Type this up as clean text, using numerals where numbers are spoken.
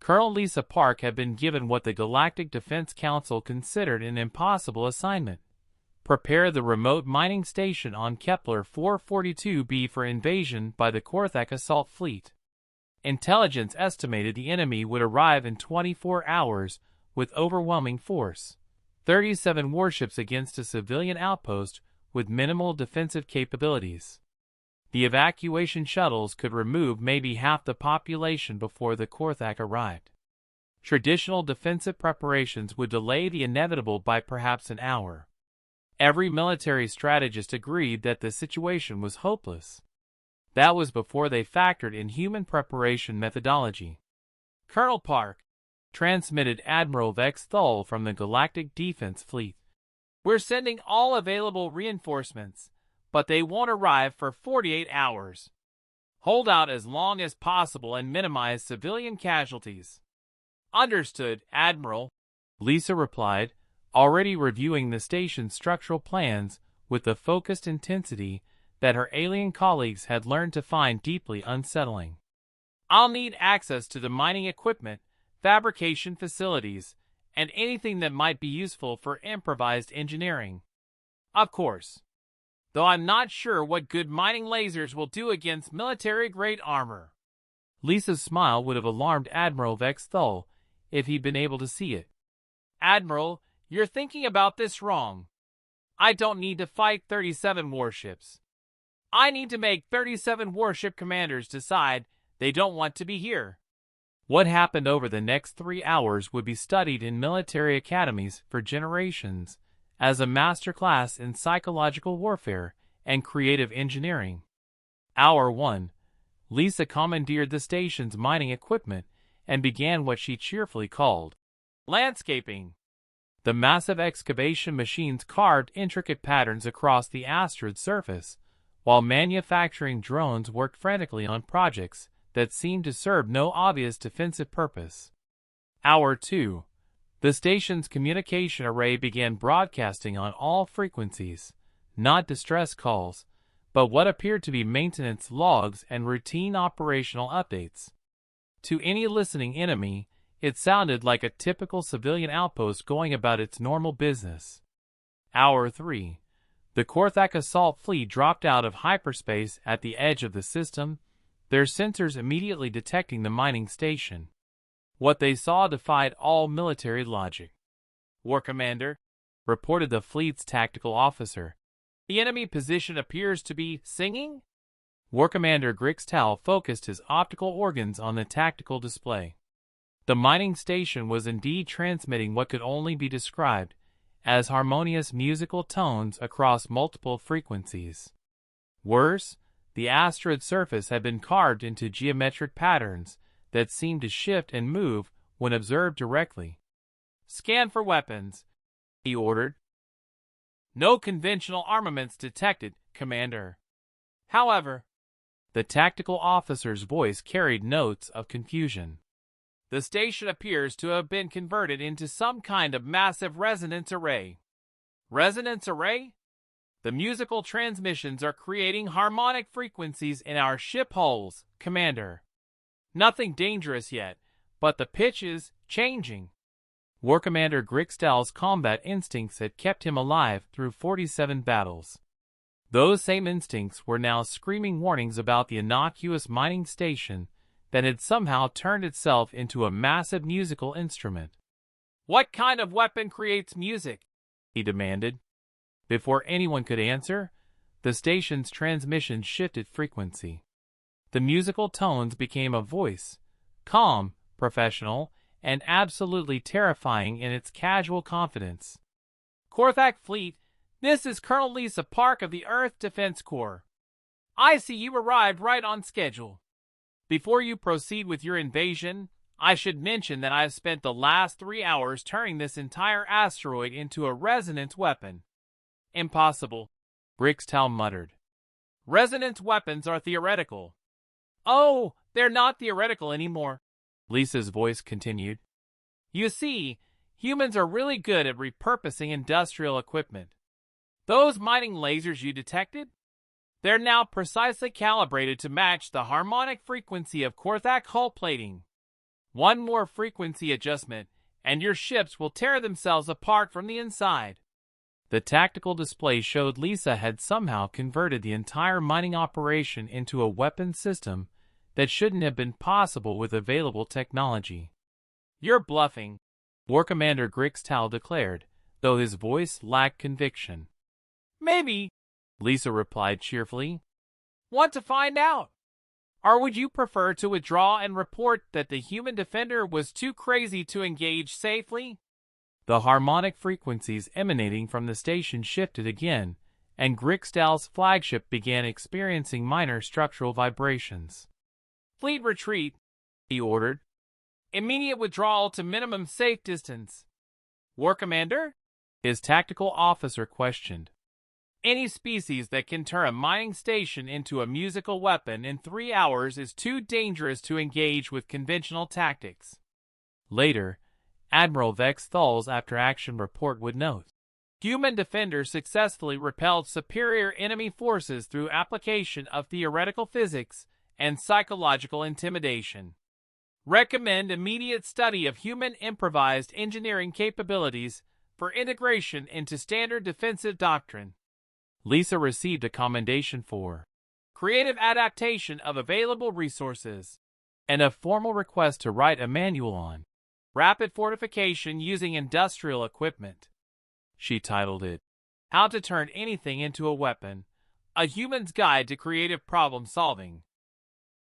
Colonel Lisa Park had been given what the Galactic Defense Council considered an impossible assignment: prepare the remote mining station on Kepler 442b for invasion by the Korthak assault fleet. Intelligence estimated the enemy would arrive in 24 hours with overwhelming force, 37 warships against a civilian outpost with minimal defensive capabilities. The evacuation shuttles could remove maybe half the population before the Korthak arrived. Traditional defensive preparations would delay the inevitable by perhaps an hour. Every military strategist agreed that the situation was hopeless. That was before they factored in human preparation methodology. Colonel Park, transmitted Admiral Vex Thul from the Galactic Defense Fleet. We're sending all available reinforcements, but they won't arrive for 48 hours. Hold out as long as possible and minimize civilian casualties. Understood, Admiral, Lisa replied, already reviewing the station's structural plans with the focused intensity that her alien colleagues had learned to find deeply unsettling. I'll need access to the mining equipment, fabrication facilities, and anything that might be useful for improvised engineering. Of course. Though I'm not sure what good mining lasers will do against military-grade armor. Lisa's smile would have alarmed Admiral Vex Thul if he'd been able to see it. Admiral, you're thinking about this wrong. I don't need to fight 37 warships. I need to make 37 warship commanders decide they don't want to be here. What happened over the next 3 hours would be studied in military academies for generations as a masterclass in psychological warfare and creative engineering. Hour 1. Lisa commandeered the station's mining equipment and began what she cheerfully called landscaping. The massive excavation machines carved intricate patterns across the asteroid's surface, while manufacturing drones worked frantically on projects that seemed to serve no obvious defensive purpose. Hour 2. The station's communication array began broadcasting on all frequencies, not distress calls, but what appeared to be maintenance logs and routine operational updates. To any listening enemy, it sounded like a typical civilian outpost going about its normal business. Hour 3. The Korthak assault fleet dropped out of hyperspace at the edge of the system, their sensors immediately detecting the mining station. What they saw defied all military logic. War Commander, reported the fleet's tactical officer, the enemy position appears to be singing? War Commander Grixtal focused his optical organs on the tactical display. The mining station was indeed transmitting what could only be described as harmonious musical tones across multiple frequencies. Worse, the asteroid's surface had been carved into geometric patterns that seemed to shift and move when observed directly. Scan for weapons, he ordered. No conventional armaments detected, Commander. However, the tactical officer's voice carried notes of confusion. The station appears to have been converted into some kind of massive resonance array. Resonance array? The musical transmissions are creating harmonic frequencies in our ship hulls, Commander. Nothing dangerous yet, but the pitch is changing. War Commander Grixtal's combat instincts had kept him alive through 47 battles. Those same instincts were now screaming warnings about the innocuous mining station that had somehow turned itself into a massive musical instrument. What kind of weapon creates music? He demanded. Before anyone could answer, the station's transmission shifted frequency. The musical tones became a voice, calm, professional, and absolutely terrifying in its casual confidence. Korthak Fleet, this is Colonel Lisa Park of the Earth Defense Corps. I see you arrived right on schedule. Before you proceed with your invasion, I should mention that I have spent the last 3 hours turning this entire asteroid into a resonance weapon. Impossible, Grixtal muttered. Resonance weapons are theoretical. Oh, they're not theoretical anymore, Lisa's voice continued. You see, humans are really good at repurposing industrial equipment. Those mining lasers you detected? They're now precisely calibrated to match the harmonic frequency of Korthak hull plating. One more frequency adjustment, and your ships will tear themselves apart from the inside. The tactical display showed Lisa had somehow converted the entire mining operation into a weapons system that shouldn't have been possible with available technology. "You're bluffing," War Commander Grixtal declared, though his voice lacked conviction. "Maybe," Lisa replied cheerfully. "Want to find out? Or would you prefer to withdraw and report that the human defender was too crazy to engage safely?" The harmonic frequencies emanating from the station shifted again, and Grixtal's flagship began experiencing minor structural vibrations. "Fleet retreat," he ordered. "Immediate withdrawal to minimum safe distance." "War Commander?" his tactical officer questioned. "Any species that can turn a mining station into a musical weapon in 3 hours is too dangerous to engage with conventional tactics." Later, Admiral Vex Thal's after-action report would note, "Human defenders successfully repelled superior enemy forces through application of theoretical physics and psychological intimidation. Recommend immediate study of human improvised engineering capabilities for integration into standard defensive doctrine." Lisa received a commendation for creative adaptation of available resources and a formal request to write a manual on rapid fortification using industrial equipment. She titled it, "How to Turn Anything into a Weapon, A Human's Guide to Creative Problem Solving."